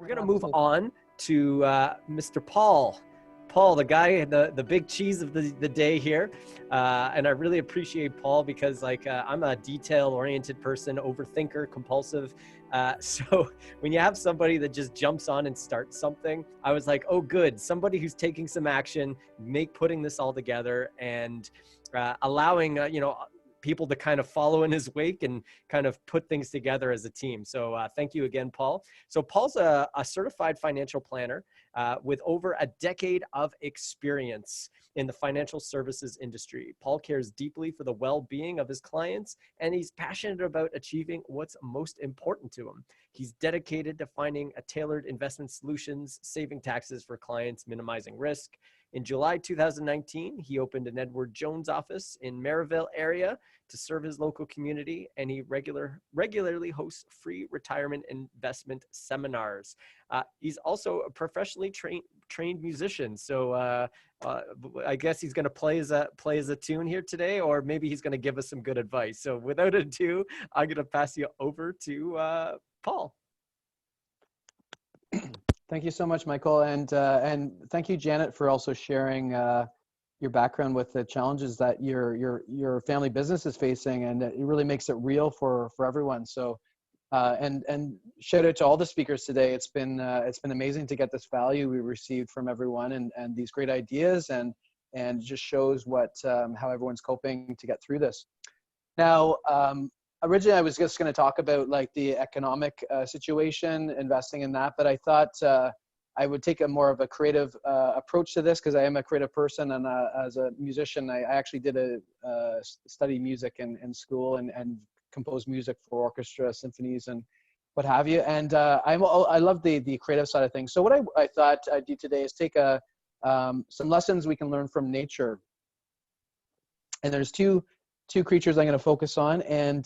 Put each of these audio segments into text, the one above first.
We're going to move on to Mr. Paul. Paul, the guy, the big cheese of the day here. And I really appreciate Paul because I'm a detail-oriented person, overthinker, compulsive. So when you have somebody that just jumps on and starts something, I was like, oh, good. Somebody who's taking some action, putting this all together and allowing, people to kind of follow in his wake and kind of put things together as a team. So thank you again, Paul. So Paul's a certified financial planner with over a decade of experience in the financial services industry. Paul cares deeply for the well-being of his clients, and he's passionate about achieving what's most important to him. He's dedicated to finding a tailored investment solutions, saving taxes for clients, minimizing risk. In July 2019, he opened an Edward Jones office in Maryville area to serve his local community, and he regularly hosts free retirement investment seminars. He's also a professionally trained musician, so I guess he's going to play as a tune here today, or maybe he's going to give us some good advice. So without ado, I'm going to pass you over to Paul. Thank you so much, Michael, and thank you, Janet, for also sharing your background with the challenges that your family business is facing, and it really makes it real for everyone. So, and shout out to all the speakers today. It's been amazing to get this value we received from everyone, and these great ideas, and just shows what how everyone's coping to get through this. Now, originally, I was just going to talk about like the economic situation, investing in that, but I thought I would take a more of a creative approach to this because I am a creative person, and as a musician, I actually did study music in school and composed music for orchestra, symphonies, and what have you. And I love the creative side of things. So what I thought I'd do today is take some lessons we can learn from nature. And there's two creatures I'm going to focus on, and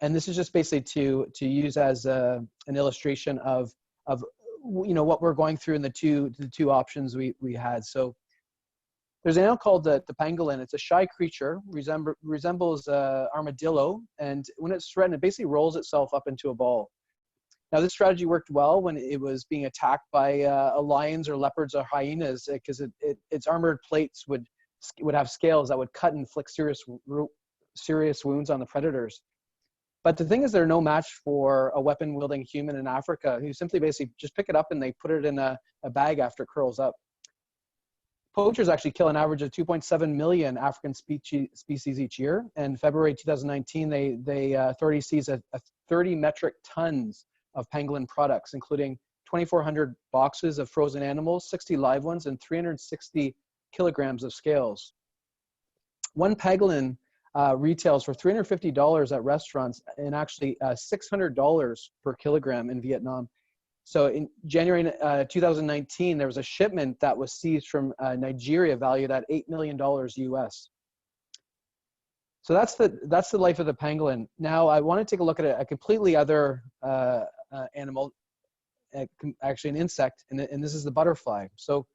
this is just basically to use as an illustration of what we're going through in the two options we had. So there's an animal called the pangolin. It's a shy creature, resembles armadillo, and when it's threatened, it basically rolls itself up into a ball. Now, this strategy worked well when it was being attacked by lions or leopards or hyenas, because its armored plates would have scales that would cut and inflict serious wounds on the predators. But the thing is, they're no match for a weapon-wielding human in Africa who simply basically just pick it up and they put it in a bag after it curls up. Poachers actually kill an average of 2.7 million African species each year. And February 2019, they authorities seized 30 metric tons of pangolin products, including 2,400 boxes of frozen animals, 60 live ones, and 360 kilograms of scales. One pangolin retails for $350 at restaurants, and actually $600 per kilogram in Vietnam. So in January 2019, there was a shipment that was seized from Nigeria valued at $8 million US. So that's the life of the pangolin. Now I want to take a look at a completely other animal, actually an insect, and this is the butterfly. So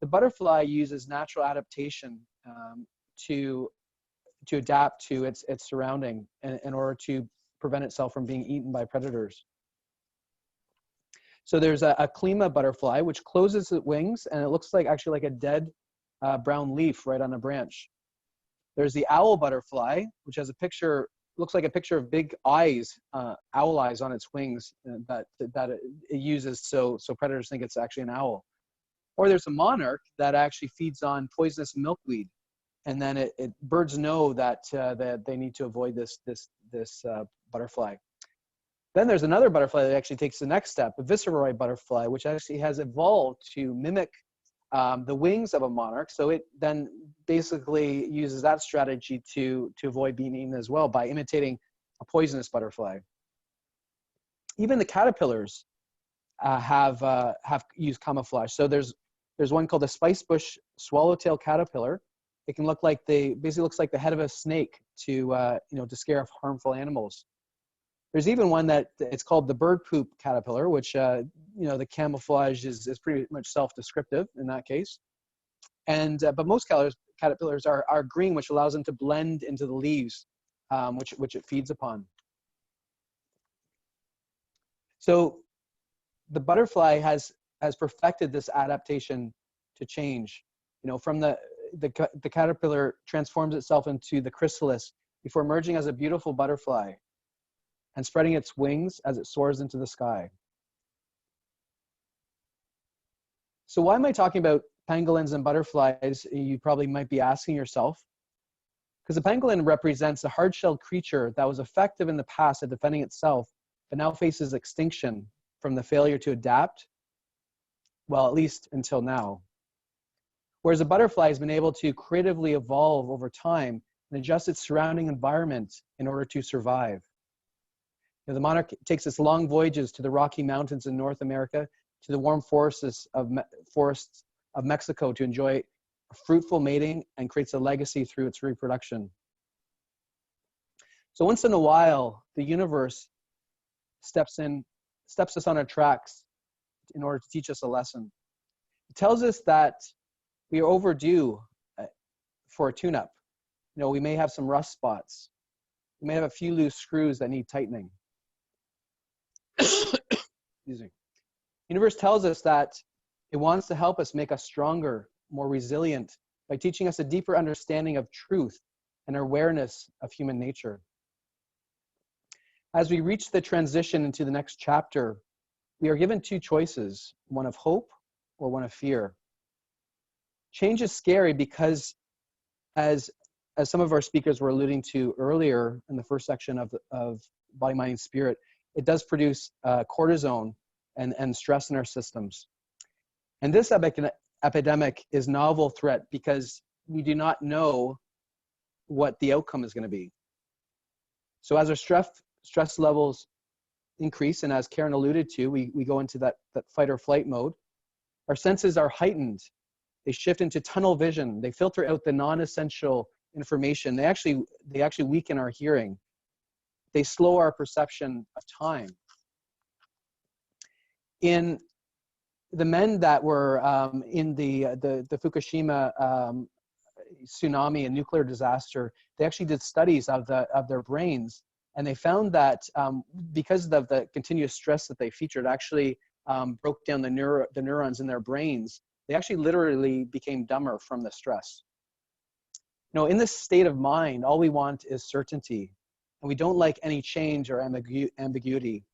the butterfly uses natural adaptation to adapt to its surrounding in order to prevent itself from being eaten by predators. So there's a Klima butterfly, which closes its wings, and it looks actually like a dead brown leaf right on a branch. There's the owl butterfly, which has looks like a picture of big eyes, owl eyes on its wings that it uses so predators think it's actually an owl. Or there's a monarch that actually feeds on poisonous milkweed, and then birds know that they need to avoid this butterfly. Then there's another butterfly that actually takes the next step, a viceroy butterfly, which actually has evolved to mimic the wings of a monarch. So it then basically uses that strategy to avoid being eaten as well by imitating a poisonous butterfly. Even the caterpillars have used camouflage. So there's one called the spicebush swallowtail caterpillar. It can basically looks like the head of a snake to scare off harmful animals. There's even one that it's called the bird poop caterpillar, which the camouflage is pretty much self-descriptive in that case. And but most caterpillars are green, which allows them to blend into the leaves, which it feeds upon. So the butterfly has perfected this adaptation to change. You know, from the caterpillar transforms itself into the chrysalis before emerging as a beautiful butterfly and spreading its wings as it soars into the sky. So why am I talking about pangolins and butterflies? You probably might be asking yourself. Because the pangolin represents a hard-shelled creature that was effective in the past at defending itself, but now faces extinction from the failure to adapt, well, at least until now. Whereas a butterfly has been able to creatively evolve over time and adjust its surrounding environment in order to survive. You know, the monarch takes its long voyages to the Rocky Mountains in North America, to the warm forests of Mexico to enjoy fruitful mating, and creates a legacy through its reproduction. So once in a while, the universe steps us on our tracks in order to teach us a lesson. It tells us that we are overdue for a tune-up. You know, we may have some rust spots. We may have a few loose screws that need tightening. Excuse me. The universe tells us that it wants to help us make us stronger, more resilient, by teaching us a deeper understanding of truth and awareness of human nature. As we reach the transition into the next chapter, we are given two choices, one of hope or one of fear. Change is scary because, as some of our speakers were alluding to earlier in the first section of Body, Mind, and Spirit, it does produce cortisone and stress in our systems. And this epidemic is novel threat because we do not know what the outcome is going to be. So as our stress levels increase, and as Karen alluded to, we go into that fight or flight mode, our senses are heightened. They shift into tunnel vision. They filter out the non-essential information. They actually weaken our hearing. They slow our perception of time. In the men that were in the Fukushima tsunami and nuclear disaster, they actually did studies of their brains, and they found that because of the continuous stress that they featured, actually broke down the neurons in their brains. They actually literally became dumber from the stress. You know, in this state of mind, all we want is certainty, and we don't like any change or ambiguity.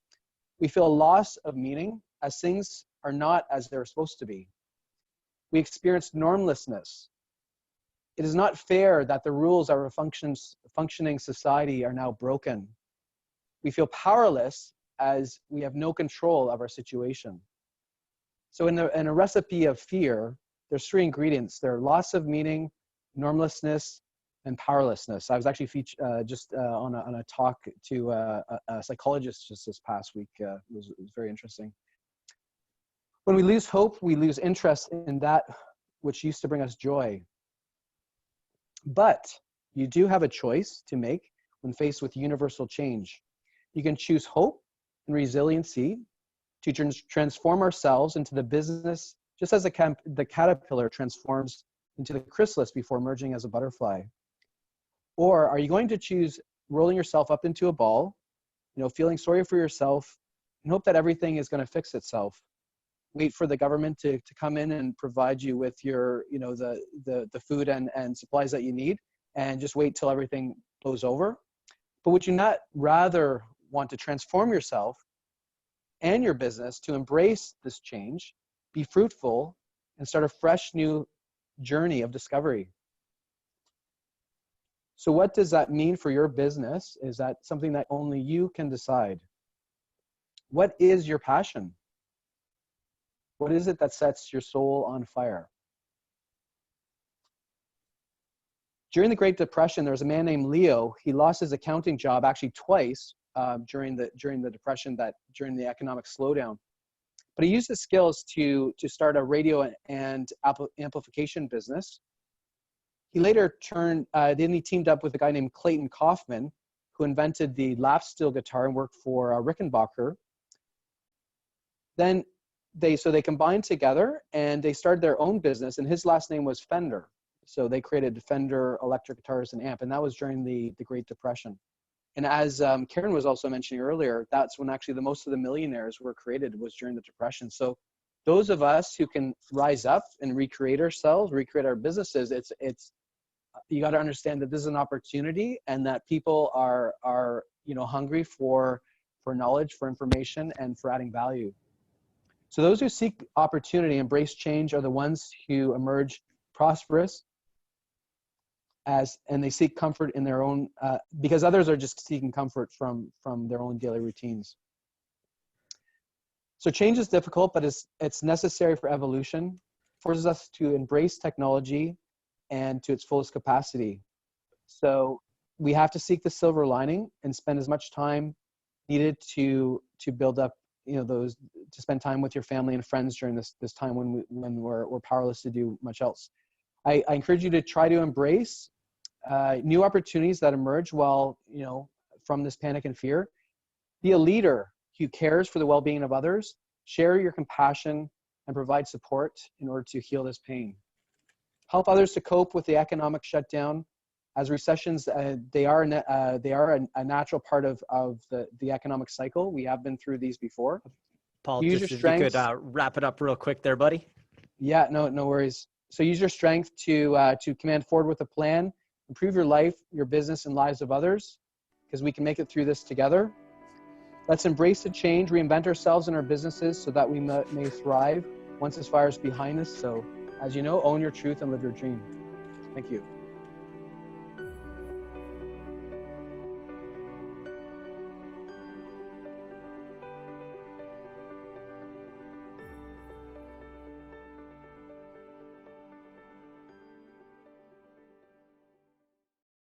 We feel a loss of meaning as things are not as they're supposed to be. We experience normlessness. It is not fair that the rules of a functioning society are now broken. We feel powerless as we have no control of our situation. So in a recipe of fear, there's three ingredients. There are loss of meaning, normlessness, and powerlessness. I was actually on a talk to a psychologist just this past week. It was very interesting. When we lose hope, we lose interest in that which used to bring us joy. But you do have a choice to make when faced with universal change. You can choose hope and resiliency to transform ourselves into the business, just as the caterpillar transforms into the chrysalis before emerging as a butterfly. Or are you going to choose rolling yourself up into a ball, you know, feeling sorry for yourself, and hope that everything is going to fix itself? Wait for the government to come in and provide you with your, you know, the food and supplies that you need, and just wait till everything blows over? But would you not rather want to transform yourself and your business to embrace this change, be fruitful, and start a fresh new journey of discovery? So what does that mean for your business? Is that something that only you can decide? What is your passion? What is it that sets your soul on fire? During the Great Depression, there was a man named Leo. He lost his accounting job actually twice during the Depression, during the economic slowdown. But he used his skills to start a radio and amplification business. He later then he teamed up with a guy named Clayton Kaufman, who invented the lap steel guitar and worked for Rickenbacker. Then they combined together and they started their own business, and his last name was Fender. So they created Fender electric guitars and amp, and that was during the Great Depression. And as Karen was also mentioning earlier, that's when actually the most of the millionaires were created, was during the Depression. So those of us who can rise up and recreate ourselves, recreate our businesses, it's you got to understand that this is an opportunity, and that people are hungry for knowledge, for information, and for adding value. So those who seek opportunity, embrace change, are the ones who emerge prosperous, and they seek comfort in their own, because others are just seeking comfort from their own daily routines. So change is difficult, but it's necessary for evolution. Forces us to embrace technology and to its fullest capacity. So we have to seek the silver lining and spend as much time needed to build up, to spend time with your family and friends during this time when we're powerless to do much else. I encourage you to try to embrace new opportunities that emerge while, from this panic and fear. Be a leader who cares for the well-being of others. Share your compassion and provide support in order to heal this pain. Help others to cope with the economic shutdown. As recessions, they are a natural part of the economic cycle. We have been through these before. Paul, use just your if you could strengths. wrap it up real quick there, buddy. Yeah, no worries. So use your strength to command forward with a plan, improve your life, your business, and lives of others, because we can make it through this together. Let's embrace the change, reinvent ourselves and our businesses so that we may thrive once this fire is behind us. So, as you know, own your truth and live your dream. Thank you.